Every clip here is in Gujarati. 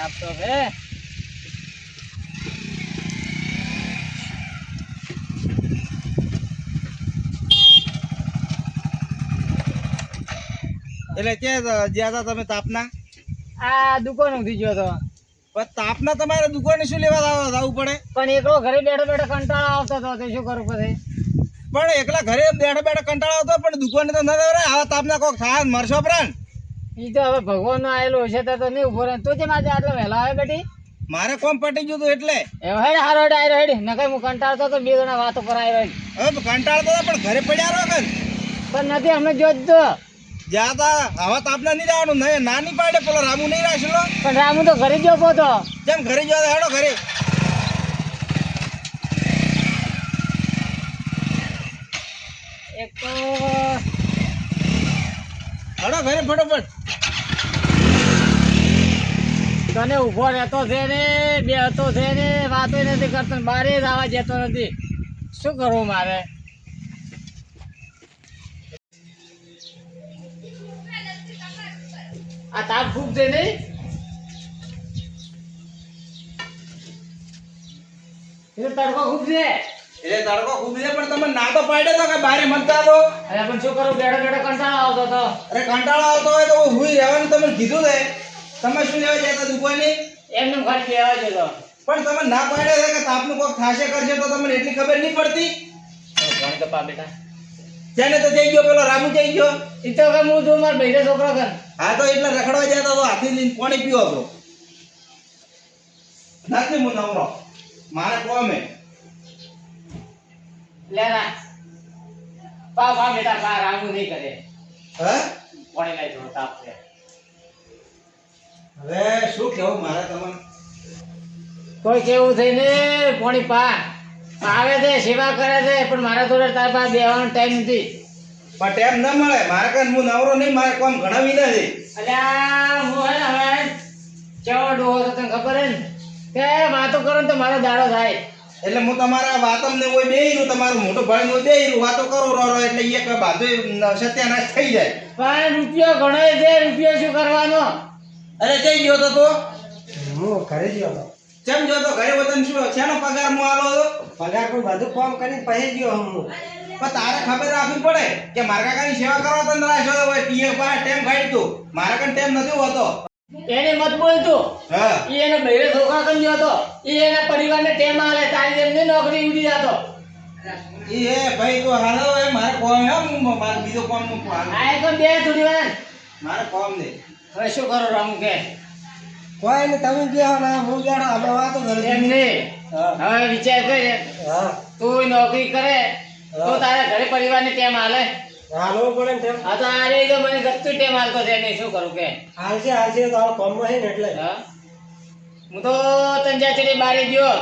તાપ તો હે એટલે ક્યાં જ્યાં હતા તમે તાપના? આ દુકાન ઉઠી ગયો તો. પણ તાપના તમારે દુકાને શું લેવા જવું પડે? પણ એકલો ઘરે બેઠો બેઠો કંટાળો આવતો હતો તો શું કરું પછી? પણ એકલા ઘરે બેઠા બેઠા કંટાળો આવતો પણ દુકાને તો ન દવરે. આવા તાપના કોક થાય મરશો પ્રાણ. ઈ તો હવે ભગવાન નો આયેલો હશે તો નહીં ઉભો રહે. તું કેમ આજે આટલો વહેલા આવે બેટી? મારે કોમ પટી ગયું હતું એટલે. એવો હેડ હારો હેડ આયરો હેડ. નકર હું કંટાળતો તો બે જણા વાતો કરાય હેડ. હવે કંટાળતો હતો પણ ઘરે પડ્યા રહો કન. પણ નથી અમે જોતો. જ્યાં તા આવા તાપના નહીં જવાનું. નાની પાડે પેલો રામુ નહીં રાખેલો. પણ રામુ તો ઘરે ગયો તો. કેમ ઘરે જવા હેડો ઘરે. એક તો હેડો ઘરે ફટોફટ. તને ઉભો રહેતો છે ને બે હતો છે ને વાતો નથી કરતો ને બારે જ આવવા જતો નથી. શું કરવું મારે? આ તાપ ખૂબ છે નહીં? તડકો ખૂબ છે. એટલે તડકો ખૂબ છે પણ તમે ના તો પાડે તો કે બારે મતતા દો. અરે પણ શું કરું બેઠો બેઠો કંટાળો આવતો હતો. અરે કંટાળો આવતો હોય તો હુઈ રહેવાનું તમે કીધું છે. તમે શું લેવા જતા દુકાને? એમને ઘર બેવા જતો. પણ તમે ના પાડે છે કે તાપનું કોક થાશે કરશે તો તમને એટલી ખબર નહીં પડતી. ભણ તો પા બેટા. જેને તો જઈ ગયો પેલો રામુ જઈ ગયો. ઈ તો કે હું જો માર ભઈનો છોકરો કર. હા તો એટલે રખડવા જતા તો હાથી લઈને પાણી પીવો હતો. નથી હું નવરો. મારે કોમ હે. લે ના. પા પા બેટા પા રામુ નહીં કરે. હે? પાણી લઈ જો તાપ છે. હવે શું કેવું મારે તમને? કોઈ કેવું થઈને પાણી પા આવે છે સેવા કરે છે પણ મારા જોડે તાર પાસે બેવાનો ટાઈમ નથી. પણ ટેમ ન મળે મારે કન હું નવરો નહીં. મારે કોમ ઘણા વિના છે. અલ્યા હું હે ને હવે કેવો ડોહો તો તને ખબર હે ને કે વાતો કરો ને તો મારો દાડો થાય. એટલે હું તમારા વાતમ ને કોઈ બેહીરું તમારું મોટું ભાઈ નું બેહીરું વાતો કરો રો એટલે એક બાધું સત્યાનાશ થઈ જાય. પણ રૂપિયો ઘણો છે. રૂપિયો શું કરવાનો? અરે જઈ ગયો તો તું? હું ઘરે ગયો હતો. કેમ જો તો ઘરે વતન શું શેનો પગાર હું આલો હતો? પગાર પણ બધું કામ કરીને પછી ગયો હું. પણ તારે ખબર રાખવી પડે કે મારા કાકાની સેવા કરવા તો નારાજ હોય. પીએ પાસે ટેમ કાઢી તું. મારા કન ટેમ નથી હોતો. એને મત બોલતું. હા ઈ એને બૈરે છોકરા કન ગયો હતો. ઈ એના પરિવારને ટેમ આલે. તારી જેમ નહીં નોકરી ઉડી જાતો. એ ભાઈ તો હાલો એ મારે કોમ હે. હું મારે બીજો કોમ નું આ તો બે થોડી વાર. મારે કોમ નહીં. હવે શું કરો રામુ કે? કોઈ ને તમે ગયો ને હું ગયો અમે વાતો કરી. એમ નહીં. હા હવે વિચાર કર હા તું નોકરી કરે તો તારા ઘરે પરિવારને ટેમ આલે. હાલવો પડે ને તેમ. આ તો આ રે તો મને ગત્તુ ટેમ આલતો છે નહીં. શું કરું કે? હાલશે તો આ કામમાં છે ને એટલે. હા હું તો તંજાચડી બારે ગયો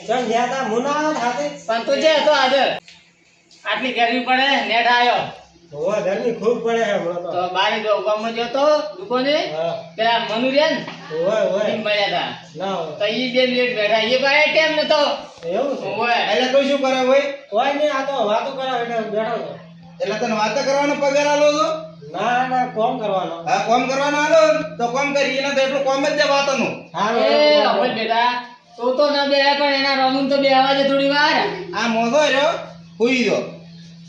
ચમ ગયા તા મુના હાથે. પણ તું જે હતો હાજર. આટલી ગરમી પડે નેટ આવ્યો હોવા ગરમી ખૂબ પડે છે હમણાં તો. તો બારે જો ગામમાં ગયો તો દુકાને હા પેલા મનુ રે ને હોવા હોવા ઈ મળ્યા હતા. ના હોય. તો ઈ બે મિનિટ બેઠા. એ પાસે ટેમ નતો. એવું છે. ઓય એટલે તું શું કરે હોય? કોઈ નહીં આ તો વાતો કરાવે એટલે બેઠો હતો. એટલે તને વાતો કરવાનો પગાર આલો છો? ના ના કોમ કરવાનો. હા કોમ કરવાનો આલો તો કોમ કરી. એને તો એટલું કોમ જ છે વાતોનું. હારું એ હવે બેટા તું તો ન બે પણ એના રમૂન તો બે આવાજે થોડી વાર. આ મોઢો રહ્યો હુઈ ગયો.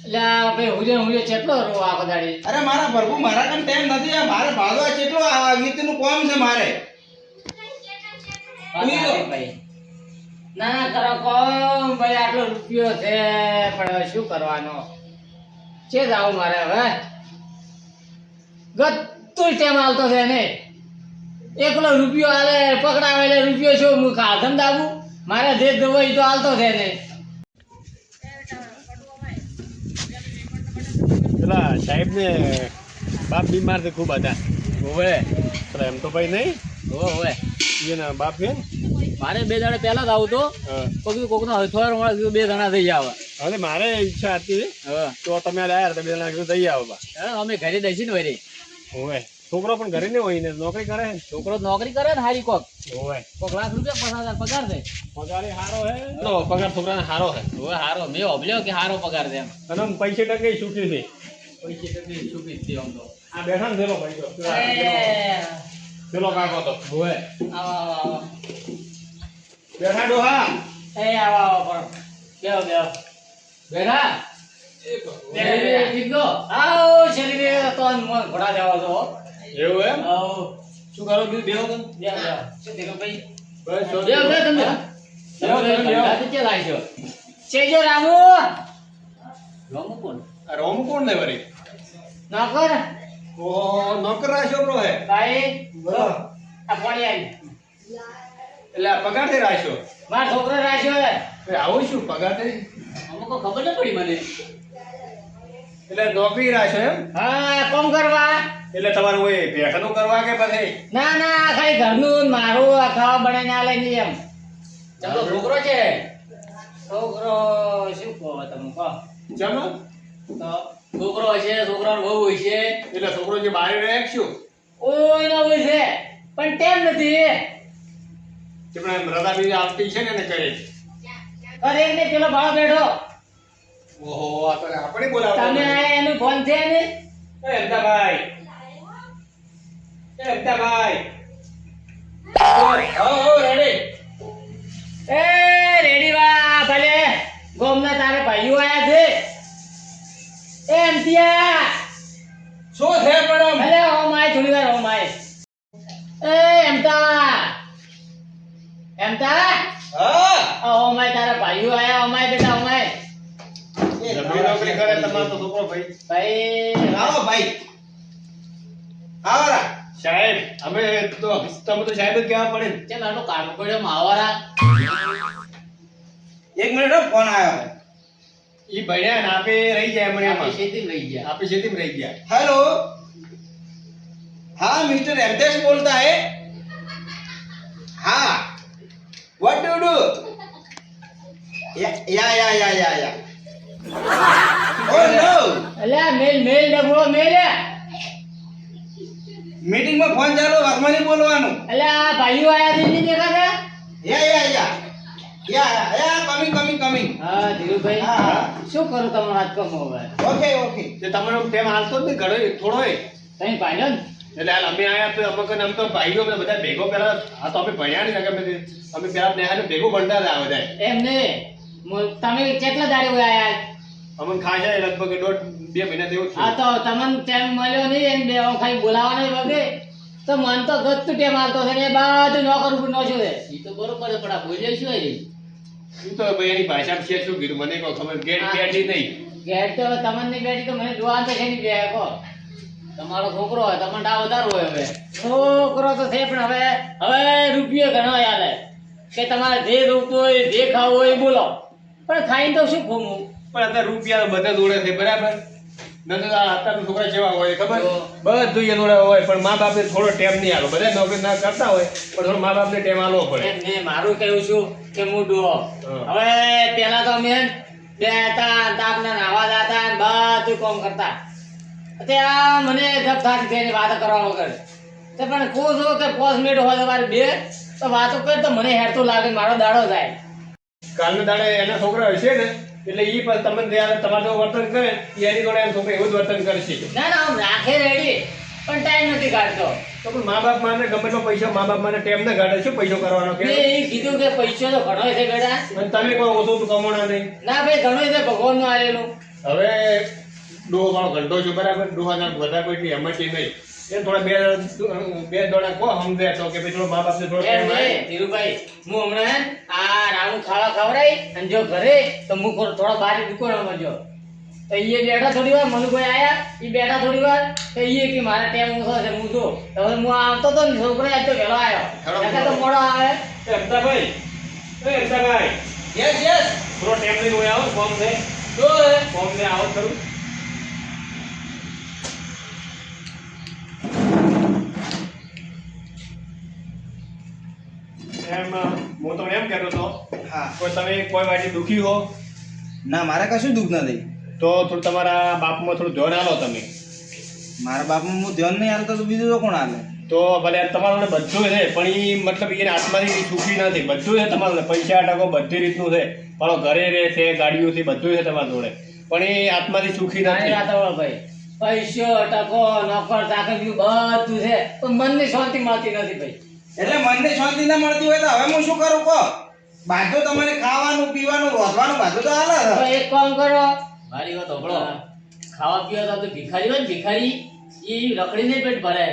એટલે આ ભાઈ હુજે ચેટલો રો આખો દાડી. અરે મારા પ્રભુ મારા કન ટાઈમ નથી. આ મારે ભાગવા કેટલો આ ગીતનું કોમ છે મારે. ભાઈ ના ના કરો કોમ ભાઈ. આટલો રૂપિયો છે પણ હવે શું કરવાનો? છે જાવ મારે હવે ગત્તું ટેમ આલતો છે ને. એકલો રૂપિયો આલે પકડાવે એટલે રૂપિયો શું હું ખાધમ દાબું? મારે જે દવો એ તો આલતો છે ને. પેલા સાહેબ ને બાપ બીમાર છે ખૂબ હતા. ઓવે એમ તો ભાઈ નહીં ઓવે એના બાપ છે ને. મારે બે દાડે પહેલા જ આવું તો પગલું કોકનો હથવારો મળે બે જણા થઈ જાવ. હવે મારે ઈચ્છા હતી તો તમે આવ્યા તમે જણા કીધું જઈ આવો બા. અમે ઘરે દઈશી ને વરી. હોય છોકરો પણ ઘરે નહીં હોય ને નોકરી કરે ને. છોકરો નોકરી કરે ને હારી કોક હોય લાખ રૂપિયા 50,000 પગાર છે. પગાર સારો હે તો પગાર છોકરાને સારો હે. હવે હારો મેં ઓબલ્યો કે હારો પગાર છે એમ. અને આમ પૈસે ટકે સુખી છે. પૈસે ટકે સુખી જ છે આમ તો. આ બેઠા ને પેલો ભાઈ તો. પેલો કાકો તો હોવે આવો આવો આવો બેઠા ડોહા એ આવો આવો પણ બેહો બેઠા શરીરે કીધો આવો શરીરે તો મન ઘોડા દેવા છો એવું એમ આવો શું કરો બીજું બેહો તો બેહો શું દેખો ભાઈ બસ જો બેહો તમે બેહો, બેહો. કે લાગ્યો ચેજો રામુ રામુ કોણ આ રોમ કોણ લે વળી નોકર ઓહો નોકર રાખ્યો પ્રો હે ભાઈ બોલો. આ પાણી આવી એટલે આ પગાર થી રાખ્યો મારા છોકરો રાખ્યો હે એ આવું શું પગાર થી અમુક ખબર ન પડી મને એટલે નોકરી રાખ્યો એમ હા કોમ કરવા એટલે તમારું ઓય ભેખાનું કરવા કે પછી ના ના ખાલી ઘરનું ને મારું આ ખાવા બનાવીને આલે નહીં એમ તમારો છોકરો છે છોકરો શું કહો તમે કહો ચમ તો છોકરો છે છોકરાનો બહુ હોય છે એટલે છોકરો જે બહાર રહે કે શું ઓય ના હોય છે પણ ટેમ નથી તે પણ રજા બી આવતી છે ને એને કરે અરે ને પેલો ભાવ બેઠો ઓહો આ તો આપણે બોલાવતા તમે નથી. આ એનું ફોન છે ને એ અમદાભાઈ રેડી એ રેડી વા ભલે ગોમના તારે ભાઈઓ આયા છે એ એમતિયા શું છે મેડમ ભલે ઓમ આય થોડી વાર ઓમ આય એ એમતા હા આ ઓમ આય તારા ભાઈઓ આયા ઓમ આય બેટા ઓમ આય નોકરી નોકરી કરે તમારો તો છોકરો ભાઈ ભાઈ આવો ભાઈ આવો રા સાહેબ અમે તો તમે તો સાહેબ જ કહેવા પડે ને. ચલ આનો કાઢો પડ્યો માવારા એક મિનિટ હો, ફોન આવ્યો ઈ ભણ્યા ને આપે રહી જાય મને આપણી એમાં ખેતી લઈ ગયા આપે ખેતીમાં રહી ગયા हेलो हाँ मिस्टर एमदेश बोलता है हाँ व्हाट डू डू या ओह नो અલ્યા મેલ મેલ ડબો મેલ मीटिंग में फोन चालू वर्मा नहीं बोलवानो અલ્યા ભાઈઓ આયા છે નહીં દેખાતા या कमिंग હા ધીરુભાઈ હા, હા. શું કરું તમારો હાથ કમ હવે ओके ओके તે તમારો ટેમ હાલતો જ નહીં ઘણો થોડો હોય તમે ભાઈઓ ને એટલે હાલ અમે આયા તો અમે તો ભાઈઓ અમે બધા ભેગો પેલા આ તો અમે ભણ્યા નહીં કે અમે પેલા નેહાને ભેગો ભણતા હતા આ બધા એમને તમે કેટલા દાડે હોય આયા અમને ખાસા લગભગ 1.5-2 મહિના જેવું આ થયું તો તમને ટાઈમ મળ્યો નહીં એને બે ખાલી બોલાવવાનો વગે તો મન તો ગતું ટેમ હાલતો છે ને એ બધું નોકર ઉપર નો છે એ તો બરોબર છે પણ આ બોલ્યો શું હોય શું તો ભાઈ એની ભાષામાં છે શું કીધું મને કહો ખબર ગેડી નહીં ગેટ તો તમને નહીં બેઠી તો મને જોવા તો છે નહીં બે કહો તમારો છોકરો હોય તમને ડા વધારો હોય હવે છોકરો તો છે પણ હવે રૂપિયો ઘણો યાદ કે તમારે જે રોકવું હોય જે ખાવું હોય એ બોલો પણ ખાઈને તો શું ખોમું પણ અત્યારે રૂપિયા બધા જોડે છે બરાબર નકર આ અત્યારના છોકરા જેવા હોય ખબર તો. બધું એ જોડે હોય પણ મા બાપને થોડો ટેમ નહીં આલો બધા નોકરી ના કરતા હોય પણ થોડો મા બાપને ટેમ આલવો પડે એમ મેં મારું કહેવું છું કે હું ડોહો હા. હવે પેલા તો અમે બે હતા તાપના નાવા જતા ને બધું કામ કરતા અત્યારે મને ગપ થાકી થઈને વાતો કરવા વગર તો પણ કહું છું કે 5 મિનિટ હોય તમારે બે તો વાતો કરે તો મને હેરતું લાગે મારો દાડો જાય કાલના દાડે એના છોકરા હશે ને એટલે ઈ પણ તમને જ્યારે તમારે જેવું વર્તન કરે એની જોડે એમ છોકરા એવું જ વર્તન કરશે ના ના આમ રાખે રેડી પણ ટાઈમ નથી કાઢતો તો પણ મા બાપ માને ગમે તો પૈસા મા બાપ માને ટેમ ના કાઢે શું પૈસો કરવાનો કે મેં એ કીધું કે પૈસો તો ઘણો છે બેટા અને તમે કોઈ ઓછું કમાણા નહીં ના ભાઈ ઘણો છે ભગવાનનું આલેલું હવે ડોહો મારો ઘંટો છે બરાબર ડોહાના વધારે કોઈ હેમતી નહીં એ થોડા બે દોડા કો સમજે તો કે ભાઈ થોડો મા બાપને થોડો એમ ટેમ આવે. નહીં, ધીરુભાઈ હું હમણાં આ રામુ ખાવા ખવડાવી અને જો ઘરે તો હું થોડા બહાર દુકાનમાં જો તો એ બેઠા થોડી વાર મનુભાઈ આયા એ બેઠા થોડી વાર તો એ કે મારા ટાઈમ ઓછો છે હું તો હવે હું આવતો તો ને છોકરો આજ તો વહેલો આવ્યો નકર તો મોડો આવે એ અમદાભાઈ यस થોડો ટેમ લઈને હોય આવો ફોર્મ છે તો ફોર્મ લે આવો ખરું એમ હું તમને એમ કહેતો હતો હા કોઈ તમે કોઈ વાતે દુખી હો ના મારે કશું દુઃખ નથી તો થોડું તમારા બાપમાં થોડું ધ્યાન આલો તમે મારા બાપમાં હું ધ્યાન નહીં હાલતો તો બીજું તો કોણ હાલે તો ભલે તમારું ને બધું છે પણ એ મતલબ એને આત્માથી સુખી નથી બધું છે તમારું પૈસા ટકો બધી રીતનું છે મારો ઘરે રહે છે ગાડીઓ છે બધું છે તમારા જોડે પણ એ આત્માથી સુખી નાની નથી રાતોળ ભાઈ પૈસો ટકો નોકર ચાકર બીજું બધું છે પણ મનની શાંતિ મળતી નથી ભાઈ. એટલે મનને શાંતિ ના મળતી હોય તો હવે હું શું કરું કહો? બાંધો તમને ખાવાનું પીવાનું રોધવાનું બાંધો તો હાલે તો છે. એક કામ કરો, મારી વાત સાંભળો. ખાવા પીવા તો આપણે ભિખારી હોય ને ભિખારી એ રખડીને પેટ ભરે.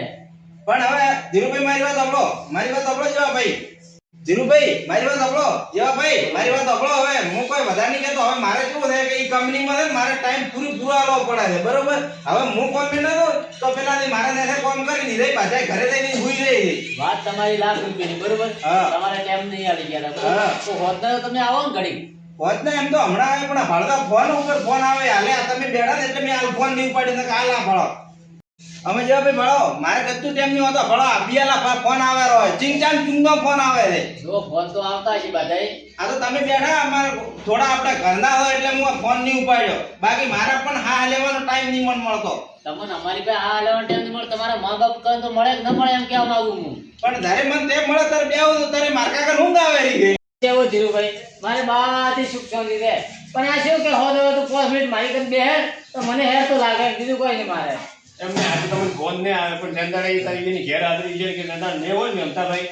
પણ હવે ધીરુભાઈ મારી વાત સાંભળો, મારી વાત સાંભળો જેવા ભાઈ. ધીરુભાઈ મારી વાત સાંભળો જેવા ભાઈ, મારી વાત સાંભળો. હવે હું કોઈ વધારે નહીં કહેતો. હવે મારે શું છે કે એ કંપનીમાં છે ને મારે ટાઈમ પૂરો આલવો પડે છે, બરોબર? હવે હું કોમ ન તો પેલાથી મારા નેસે કોમ કરી દીધી પાછા ઘરે જઈને ભૂઈ રહી. વાત તમારી લાખ રૂપિયાની બરોબર. હા. તમારે ટાઈમ નહીં આલી ગયા તા, હા. બરોબર? તો હોદના તમે આવો ને ઘડીક. હોત ને એમ તો હમણાં આવે પણ ભળતા ફોન ઉપર ફોન આવે હાલે આ તમે બેઠા ને એટલે મેં હાલ ફોન નહીં ઉપાડ્યો ને કાલ ના ભળો. અમે જેવા ભાઈ ભળો મારે કચ્છું ટાઈમ નહીં હોતો ભળો બિયાલા ફોન આવે રહ્યો ચિંચાન ચુંગનો ફોન આવે છે. જો ફોન તો આવતા છે બધાય. આ તો તમે બેઠા અમારે થોડા આપણા ઘરના હોય એટલે હું આ ફોન નહીં ઉપાડ્યો. બાકી મારા પણ હા લેવાનો ટાઈમ નહીં મને મળતો. તમને અમારી પાસે આ લેવાનો ટાઈમ નહીં મળે. તમારા મા બાપ કહે તો મળે કે ન મળે એમ કહેવા માંગુ હું. પણ જ્યારે મને તે મળે ત્યારે બે આવું તારે માર કાકા ઊંઘ આવે રહી ગઈ. કેવું ધીરુભાઈ મારે બધી સુખ શાંતિ છે પણ આ શું કે હોદ હવે તો 5 મિનિટ મારી કરી બેહે તો મને હેર તો લાગે બીજું કોઈ નહીં મારે. એમને આજે તમને ફોન ને આવે પણ નંદાને એ તારી એની ઘેર હાજરી છે કે નંદા ને હોય ને અમતાભાઈ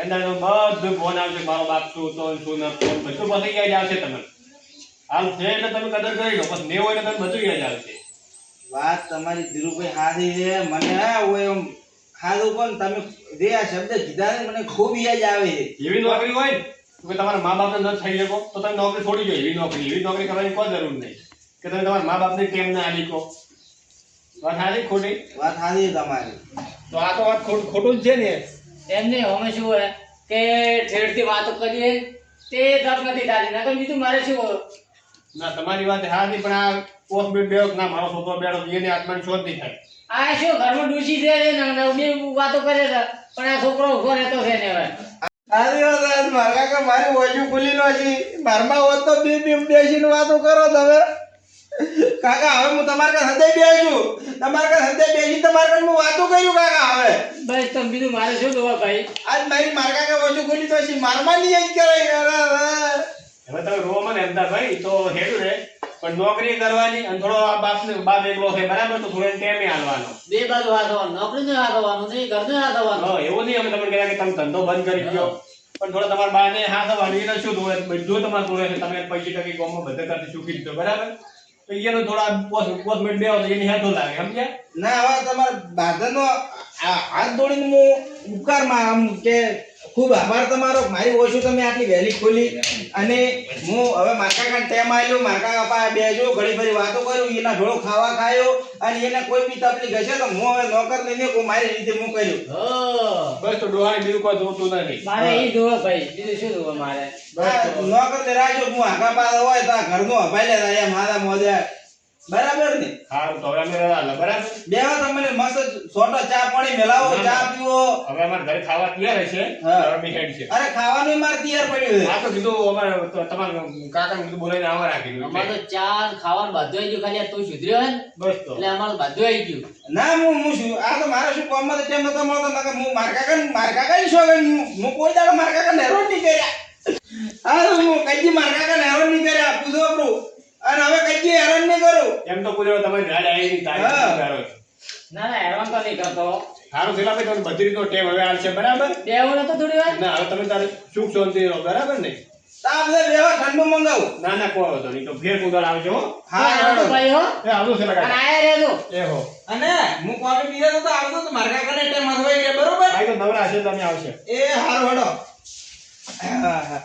નંદાનો બધું ફોન આવશે મારો બાપ શું તો શું નતો બધું પછી યાદ આવશે તમને. હાલ છે એટલે તમે કદર કરી લો પછી ને હોય એટલે તમે બધું યાદ આવશે. વાત તમારી ધીરુભાઈ હારી છે મને હા હોય એમ હારું પણ તમે જે આ શબ્દ કીધા ને મને ખૂબ યાદ આવે છે. એવી નોકરી હોય ને તો કે તમારા મા બાપને ન થઈ શકો તો તમે નોકરી છોડી દો. એવી નોકરી કરવાની કોઈ જરૂર નહીં કે તમે તમારા મા બાપને કેમ ના આલી કહો. વાત સારી ખોટી? વાત હારી છે તમારી. તો આ તો વાત ખોટું જ છે ને. એમને અમે શું હોય કે ઠેરથી વાતો કરીએ તે તક નથી થતી નકર બીજું મારે શું હોય. ના તમારી વાત સારી પણ આ પોસ્ટ બેડ બે ના મારો છોકરો બેડો એને આત્માની શાંતિ થાય. આ શું ઘરમાં ડૂસી છે ને બે વાતો કરે છે પણ આ છોકરો ઉભો રહેતો છે ને હવે. હારી વાત મારા કાકા મારી ઓછું ખુલી નો છે મારમાં હોત તો બે બેસીને વાતો કરો તમે. કાકા હવે હું તમારા કાছে હૃદય બેસું તમારા કાছে હૃદય બેસી તમારા કાছে હું વાતો કર્યું કાકા. હવે બસ તમે બીજું મારે શું જોવા ભાઈ. આજ મારી મારા કાકા ઓછું ખુલી તો છે મારમાં નહીં જ કરે. હવે તમે રોમાં ને અમદાભાઈ તો હેડું રે પણ નોકરી કરવાની અને થોડો આ બાપ એકલો છે બરાબર તો થોડો ટાઈમે હાલવાનો. બે બાજુ હાથવાનું, નોકરીને હાથવાનું નહીં, ઘરને હાથવાનું. હા એવું નહીં અમે તમને કહેતા કે તમે ધંધો બંધ કરી દો પણ થોડો તમારા બાને હાથવાનું એને શું ધોળે બધું તમારે ધોળે છે તમે 25% ગામમાં બધે કરતી ચૂકી દીધો બરાબર તો એનો થોડા પોસ્ટ મિનિટ બે આવે એની હેઠો લાગે સમજ્યા. ના હવે તમારા બાધનો હાથ જોડીને હું ઉપકારમાં આમ કે ખૂબ આભાર તમારો. મારી ઓછું તમે આટલી વહેલી ખોલી અને હું હવે મારા કાકાને ટેમ આવ્યો મારા કાકા પાસે બેજો ઘડી ફરી વાતો કર્યું એના ઢોળો ખાવા ખાયો અને એને કોઈ બી તકલીફ હશે તો હું હવે નોકર લઈને મારી રીતે હું કર્યું. હા. બસ તો ડોહાને બીજું કોઈ જોતું નથી. મારે એ જોવે ભાઈ બીજું શું જોવે મારે. નોકર ને રાજો હું આગા પાસે હોય તો આ ઘરનો અભાઈ લે મારા મોજે બરાબર ને. સારું તો હવે અમે રહ્યા બરાબર. બેવા તમને મસ્ત સોટો ચા પાણી મેલાવો ચા પીવો. હવે અમારે ઘરે ખાવા તૈયાર છે હા. અમે હેડ છે. અરે ખાવાનું મારે તૈયાર પડ્યું છે. આ તો કીધું અમારે તમારા કાકાને કીધું બોલાવીને આવવા રાખી અમારે તો ચા ને ખાવાનું બધું આવી ગયું. ખાલી આ તું સુધર્યો હે ને બસ તો એટલે અમારે બધું આવી ગયું. ના હું શું આ તો મારે શું કોમમાં તો ટાઈમ નતો મળતો નકર હું મારા કાકાની શોખન હું કોઈ દાડો મારા કાકા હેરાન નહીં કર્યા. હા હું કઈ મારા કાકા હેરાન નહીં કર્યા પૂછો આપણું અને હવે કઈ હેરાન નહીં કરું. એમ તો પૂછ્યો તમારી ગાડી આવી નહીં હા. તારીખ કરો છો. ના ના હેરાન તો નહીં કરતો. સારું થયેલા ભાઈ તમને બધી રીતનો ટેમ હવે આવશે બરાબર. બેવું નતો થોડી વાર. ના હવે તમે તારે સુખ શાંતિ રહો બરાબર ને. તાપ છે બેવા ઠંડુ મંગાવું. ના ના કોઈ હતો નહીં તો ફેર કુદાળ આવજો હો. હા આવજો હેરાન. ભાઈ હો. એ આવજો છે અને કાકા. આયા રહેજો. એ હો અને હું કોફી પીધા તો આવતો તો મારા કાકાને ટાઈમ હસવાઈ ગયા બરોબર. આ તો નવરા હશે તમે આવશે. એ હારું હડો. હા હા હા